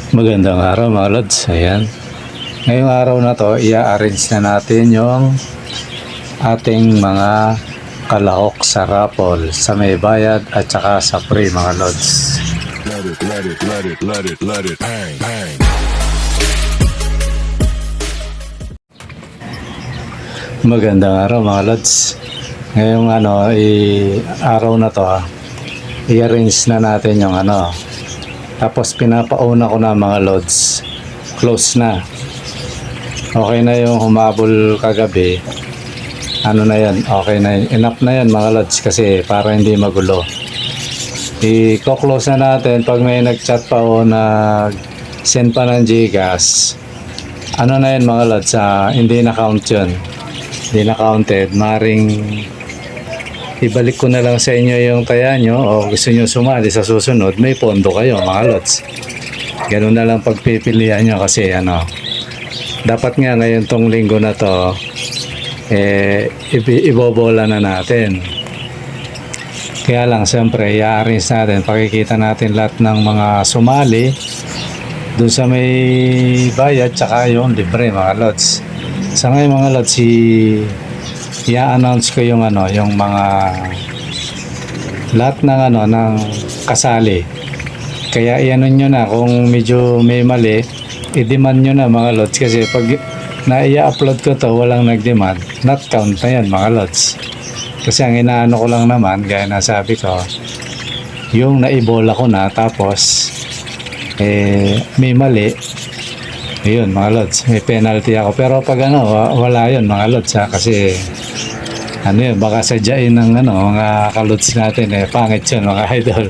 Magandang araw mga lods. Ayan. Ngayong araw na to, i-arrange na natin yung ating mga kalahok sa raffle, sa may bayad at saka sa free mga lods. Let it bang. Magandang araw mga lods. Ngayong araw na to, i-arrange na natin yung Tapos pinapauna ko na mga lods. Close na. Okay na yung humabol kagabi. Ano na yan? Okay na yun. Enough na yan mga lods kasi para hindi magulo. I-close na natin pag may nag-chat pa o nag-send pa ng Gcash. Ano na yan mga lods? Hindi na count yun. Hindi na counted. Maring ibalik ko na lang sa inyo yung taya nyo o gusto nyo sumali sa susunod, may pondo kayo mga lods. Ganun na lang pagpipilian nyo kasi dapat nga ngayon tong linggo na to ibobola na natin. Kaya lang siyempre i-arrange natin, pakikita natin lahat ng mga sumali dun sa may bayad tsaka yung libre mga lods. Sa ngayon mga lods, i-announce ko yung yung mga lahat ng ng kasali. Kaya i-ano nyo na kung medyo may mali, i-demand nyo na mga lods kasi pag na-i-upload ko to walang nag-demand, not count na yan mga lods. Kasi ang inaano ko lang naman, gaya na sabi ko, yung naibola ko na tapos may mali, ayun mga lods, may penalty ako. Pero pag wala yun mga lods kasi yun, baka sadyain ng mga kalods natin pangit yun mga idol.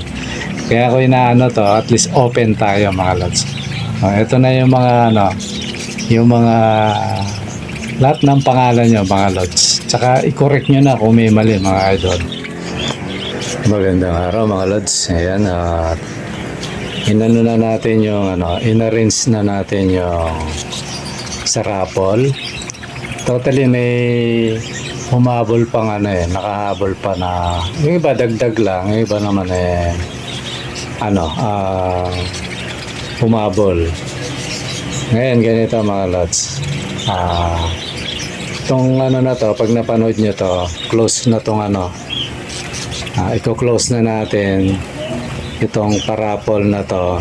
Kaya ako inaano to, at least open tayo mga lods. Ito na yung mga yung mga lahat ng pangalan nyo mga lods. Tsaka i-correct nyo na kung may mali mga idol. Magandang araw mga lods. Ayan, inano na natin yung in-arrange na natin yung sa raffle. Totally may humabol pang nakahabol pa na yung iba dagdag lang, yung iba naman humabol. Ngayon ganito mga lods, itong na to, pag napanood nyo to, close na tong i-close na natin itong parapol na to.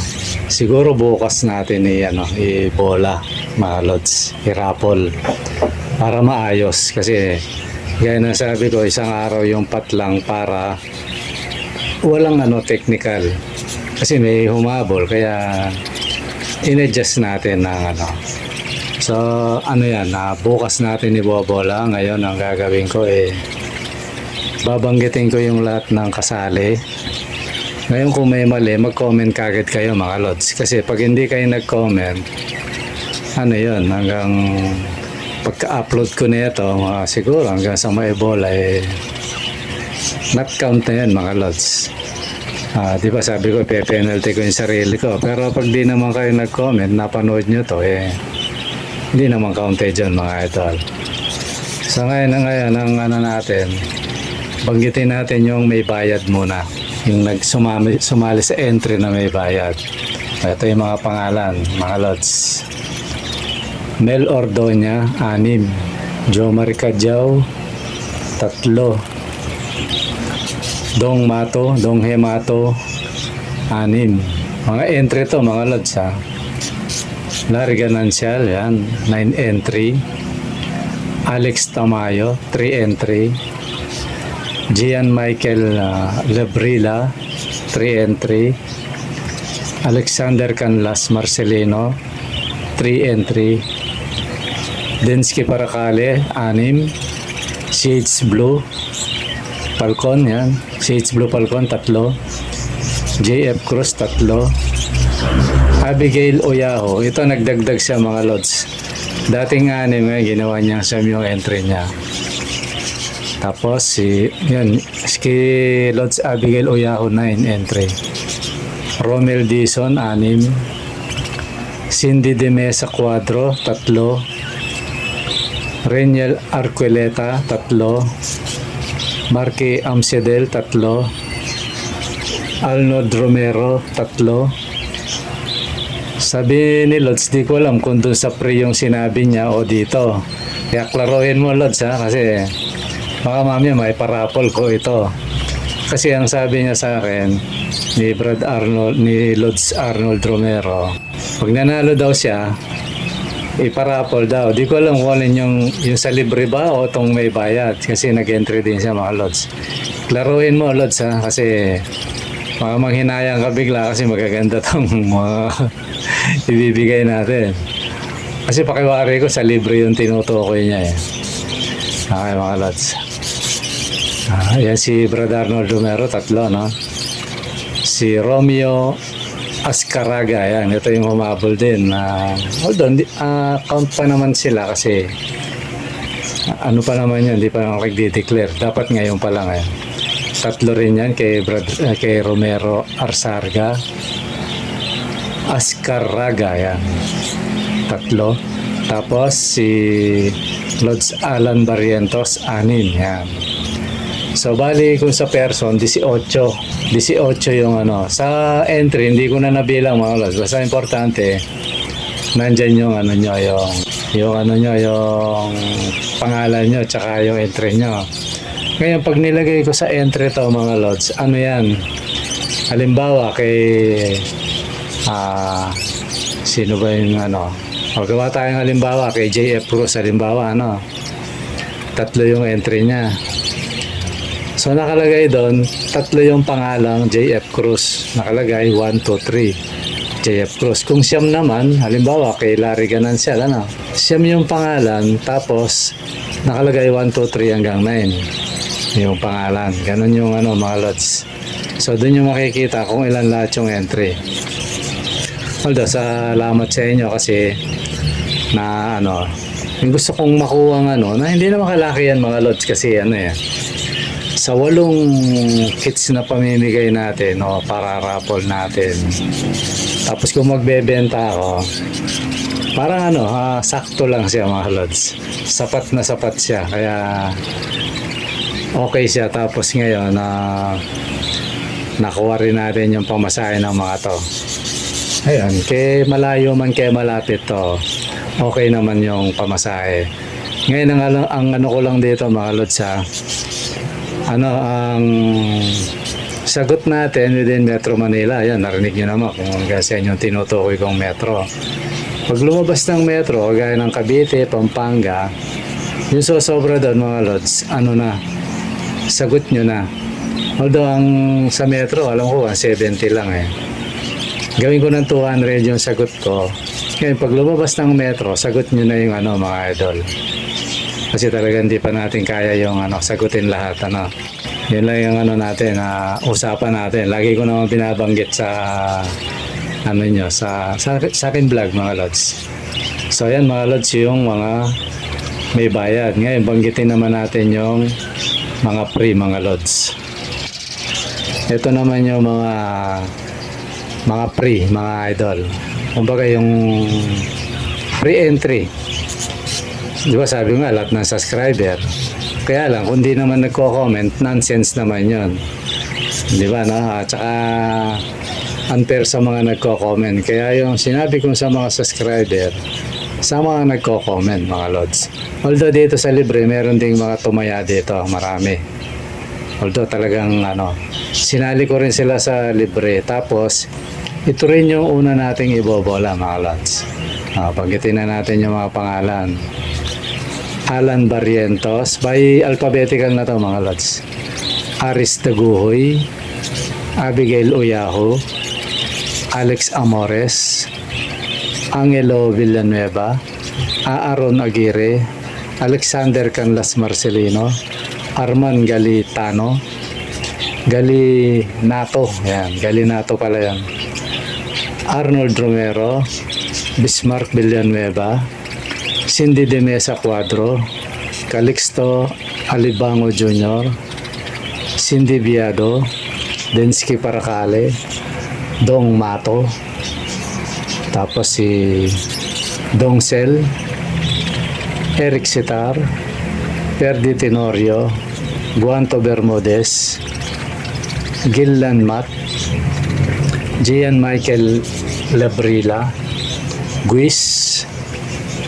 Siguro bukas natin i-bola mga lods, i-raffle para maayos kasi gaya na sabi ko, isang araw yung patlang para walang technical kasi may humabol kaya in-adjust natin ng so yan, bukas natin ibobola. Ngayon ang gagawin ko babanggitin ko yung lahat ng kasali. Ngayon kung may mali, mag-comment kagad kayo mga lods kasi pag hindi kayo nag-comment yun, hanggang pagka-upload ko nito siguro hanggang sa maibola not count na yan mga lods. Di ba sabi ko pe-penalty ko yung sarili ko, pero pag di naman kayo nag-comment, napanood nyo to hindi naman counted dyan mga idol. So ngayon ang natin, banggitin natin yung may bayad muna, yung sumali sa entry na may bayad. Ito yung mga pangalan mga lods. Mel Ordoña 6, Jo Maricadjao 3, Dong Hemato 6. Mga entry to mga lods Larry Ganancial yan 9 entry. Alex Tamayo 3 entry. Gian Michael Lebrila 3 entry. Alexander Canlas Marcelino 3 entry. Densky Paracale 6. Shades Blue Falcon yan, Shades Blue Falcon 3. JF Cruz 3. Abigail Oyaho, ito nagdagdag siya mga lods. Dating 6 ginawa niya sa yung entry niya. Tapos si Lods Abigail Oyaho 9 entry. Romel Dizon 6. Cindy de Mesa Cuadro 3. Reniel Arqueleta 3. Marque Amsedel 3. Arnold Romero 3. Sabi ni Lods, di ko alam kung doon sa pre yung sinabi niya o dito. Kaya klaruhin mo Lods ha, kasi baka mamaya may parapol ko ito. Kasi ang sabi niya sa akin, ni Lods Arnold Romero, pag nanalo daw siya, iparapol daw. Di ko alam kung alin yung sa libre ba o itong may bayad. Kasi nag-entry din siya mga Lods. Klaruhin mo Lods ha, kasi baka manghinayang ka bigla kasi magaganda tong mga ibibigay natin. Kasi pakiwari ko sa libre yung tinutukoy niya eh. Okay mga Lods. Yan si Brad Arnold Romero, 3 no? Si Romeo Ascaraga, yan. Ito yung humabol din. Hold on, count pa naman sila kasi ano pa naman yun, hindi pa naman nagdi-declare. Dapat ngayon pa lang eh. 3 rin yan kay Romero Arsarga. Ascaraga, yan. 3. Tapos si Lods Alan Barrientos, 6, yan. So bali kung sa person 18 yung ano. Sa entry hindi ko na nabilang mga Lods. Basta importante nandyan yung ano nyo, yung pangalan nyo tsaka yung entry nyo. Ngayon pag nilagay ko sa entry to mga Lods, ano yan? Halimbawa kay sino ba yung ano? Magawa tayong halimbawa kay JF Cruz, halimbawa ano? 3 yung entry niya. So nakalagay doon, 3 yung pangalang JF Cruz. Nakalagay 1, 2, 3 JF Cruz. Kung siyam naman, halimbawa kay Larry Ganancial, ano? Siyam yung pangalan, tapos nakalagay 1, 2, 3 hanggang 9 yung pangalan. Ganon yung ano mga Lods. So doon yung makikita kung ilan lahat yung entry. Although salamat sa inyo kasi na ano, yung gusto kong makuha ng ano, na hindi na makalaki yan mga Lods kasi ano eh. Sa 8 kits na pamimigay natin o para raffle natin. Tapos kung magbebenta ako, parang ano, sakto lang siya mga Lods. Sapat na sapat siya. Kaya okay siya. Tapos ngayon nakuha rin natin yung pamasahe ng mga to. Ayun, kay malayo man kay malapit to, okay naman yung pamasahe. Ngayon ang ano ko lang dito mga Lods ang sagot natin within Metro Manila. Yan, narinig nyo naman kung kasi yung tinutukoy kong metro. Pag lumabas ng metro, gaya ng Cavite, Pampanga, yung sosobra doon mga Lods, ano na, sagot nyo na. Although ang sa metro, alam ko 70 lang eh. Gawin ko ng 200 yung sagot ko. Ngayon, pag lumabas ng metro, sagot nyo na yung ano mga idol. Kasi talaga hindi pa natin kaya yung ano, sagutin lahat. Ano. Yun lang yung ano natin, usapan natin. Lagi ko naman binabanggit sa ano nyo, sa akin vlog mga Lods. So yan mga Lods yung mga may bayad. Ngayon banggitin naman natin yung mga free mga Lods. Ito naman yung mga free mga idol. Kumbaga yung free entry. Di ba sabi nga lahat ng subscriber. Kaya lang kung di naman nagko-comment, nonsense naman yon. Di ba no? At saka unfair sa mga nagko-comment. Kaya yung sinabi kong sa mga subscriber, sa mga nagko-comment mga Lods. Although dito sa libre, meron ding mga tumaya dito, marami. Although talagang ano, sinali ko rin sila sa libre. Tapos, ito rin yung una nating ibobola mga Lods. Pagkitin na natin yung mga pangalan. Alan Barrientos, by alphabetical na to mga Lods. Aris Taguhoy, Abigail Uyaho, Alex Amores, Angelo Villanueva, Aaron Aguirre, Alexander Canlas Marcelino, Arman Galitano, Galinato, yan, Galinato pala yan. Arnold Romero, Bismarck Villanueva, Cindy de Mesa Cuadro, Calixto Alibango Jr., Cindy Viado, Densky Paracale, Dong Mato, tapos si Dongsel, Eric Sitar, Perdi Tenorio, Guanto Bermudez, Gillan Mat, Gian Michael Labrila, Guis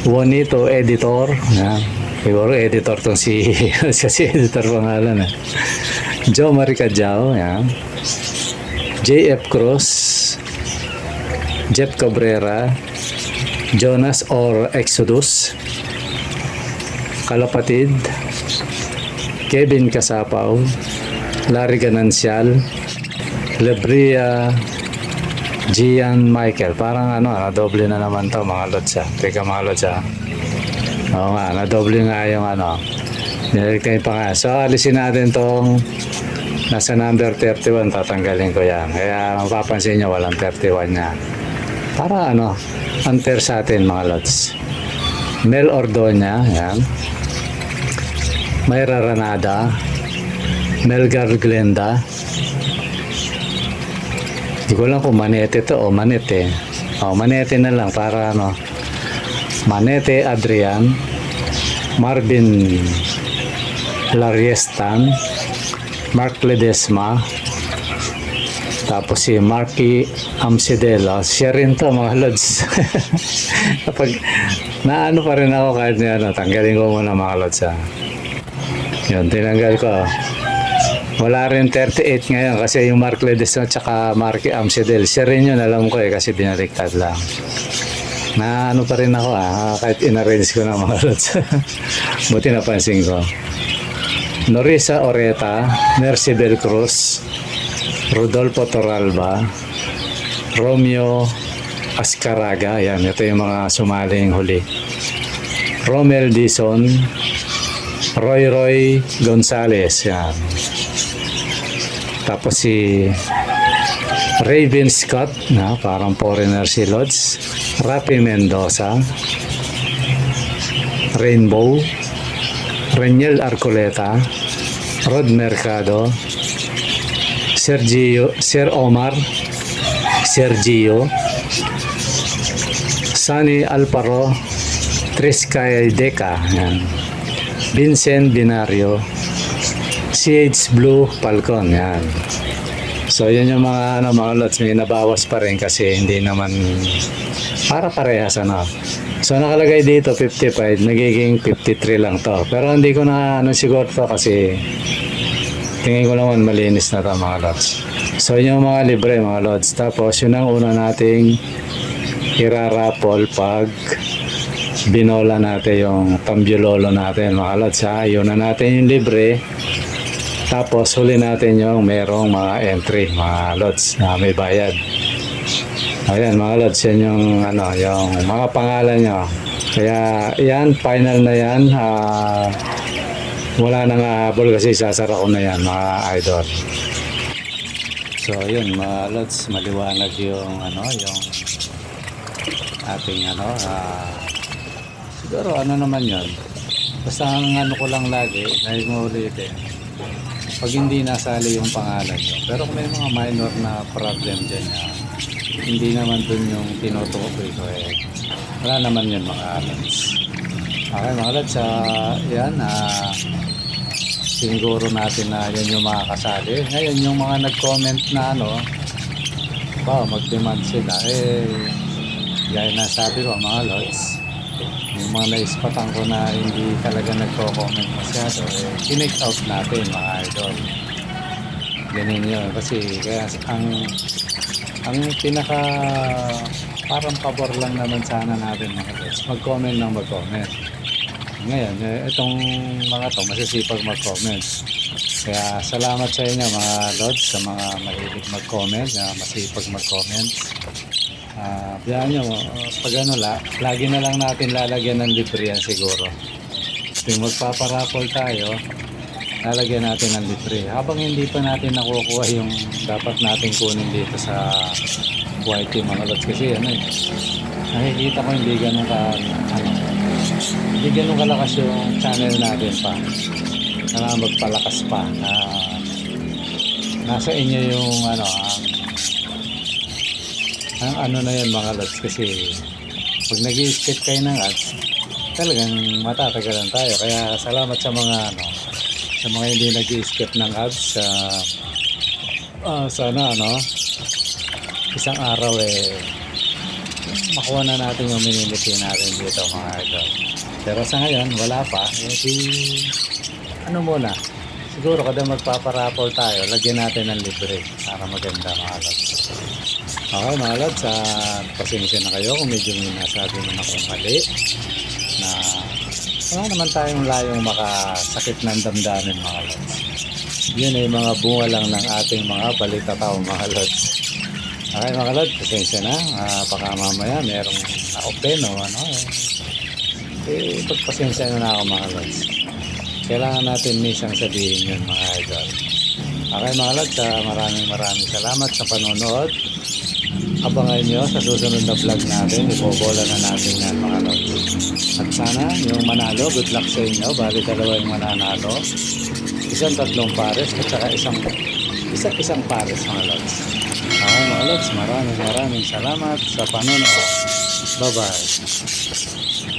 Juanito Editor. Yan. Siguro editor tong si si editor pangalan eh. Joe Maricajao. Yan. JF Cruz, Jeff Cabrera, Jonas or Exodus, Kalapatid, Kevin Kasapaw, Larry Ganancial, Lebria, Gian Michael. Parang doble na naman to mga lods. Teka mga lods. Oo nga, nadoble nga yung niligtay pa nga. So alisin natin tong nasa number 31, tatanggalin ko yan. Kaya mapapansin nyo walang 31 niya. Para unfair sa atin mga lods. Mel Ordoña, yan. Mayra Ranada, Melgar Glenda. Hindi ko lang kung Manete to o Manete. Manete na lang para Manete Adrian, Marvin Lariestan, Mark Ledesma, tapos si Marky Amsedela. Siya rin to mga lods. Kapag naano pa rin ako kahit tanggalin ko muna mga lods. Yun, tinanggal ko. Wala rin 38 ngayon kasi yung Mark Ledesma tsaka Marky Amsedel. Siya rin yun, alam ko kasi binaliktad lang. Naano pa rin ako kahit in-arrange ko na mga lods. Buti napansin ko. Norisa Oreta, Mercibel Cruz, Rodolfo Toralba, Romeo Ascaraga. Yan, ito yung mga sumaling huli. Romel Dizon, Roy Gonzales. Yan. Tapos si Raven Scott, parang foreigner si Lods. Rafi Mendoza, Rainbow, Reniel Arcoleta, Rod Mercado, Sir Omar, Sergio, Sunny Alparo, Triscay Deca, yan. Vincent Binario, CH Blue Falcon, yan. So yun yung mga lots, may nabawas pa rin kasi hindi naman para parehas So nakalagay dito 55, nagiging 53 lang to. Pero hindi ko na siguro to kasi tingin ko naman malinis na to mga lods. So yun yung mga libre mga lods. Tapos yun ang una nating irarapol pag binola natin yung pambyololo natin mga lods. Yun na natin yung libre. Tapos huli natin yung merong mga entry mga lods na may bayad. Ayan mga lods, yan yung yung mga pangalan nyo. Kaya yan, final na yan. Wala nang habol kasi sasara ko na yan mga idol. So yun mga lods, maliwanag yung yung ating siguro naman yun. Basta ang ko lang lagi, naimulitin. Pag hindi nasali yung pangalan nyo. Pero kung may mga minor na problem dyan hindi naman dun yung tinutukoy ko wala naman yun mga lods. Okay mga lods, yan siguro natin na yan yung mga kasali. Ngayon yung mga nag-comment na mag-demand sila gaya na sabi ko mga lods, yung mga naispatan ko na hindi talaga nagko-comment masyado kinake out natin mga idol. Ganun yun kasi kaya ang pinaka parang pabor lang naman sana natin mga lods, mag-comment ng mag-comment. Ngayon itong mga to masisipag mag-comment, kaya salamat sa inyo mga lods sa mga mahilig mag-comment, masipag mag-comment. Biyan nyo pag lagi na lang natin lalagyan ng libre yan siguro. Kung magpaparapol tayo lalagyan natin ng libre habang hindi pa natin nakukuha yung dapat natin kunin dito sa YT mga lods kasi nakikita ko hindi ganun kalakas yung channel natin pa na magpalakas pa nasa inyo yung ang na yan mga lods kasi pag nag-i-skip kayo ng ads talagang matatagalan tayo. Kaya salamat sa mga sa mga hindi nag-i-skip ng ads. Sana isang araw makuha na natin yung minimiti natin dito mga idol. Pero sa ngayon, wala pa. Eh, ano muna, siguro kada magpaparapol tayo, lagyan natin ng libre para maganda mga lods. Okay mga lods, pasensya na kayo kung medyo may nasabi naman akong mali na wala naman tayong layong makasakit ng damdamin mga lods. Yun ay mga bunga lang ng ating mga balitatao mga lods. Okay mga lods, pasensya na. Baka mamaya merong na-open o ano pagpasensya na ako mga lods. Kailangan natin minsan sabihin yun mga idol. Okay mga lods, maraming salamat sa panonood. Abangan nyo sa susunod na vlog natin. Ipobola na natin yan mga lods. At sana yung manalo, good luck sa inyo. Bali dalawa yung mananalo. Isang 3 pares at saka isang pares mga lods. Okay mga lods, maraming salamat sa panonood. Bye bye.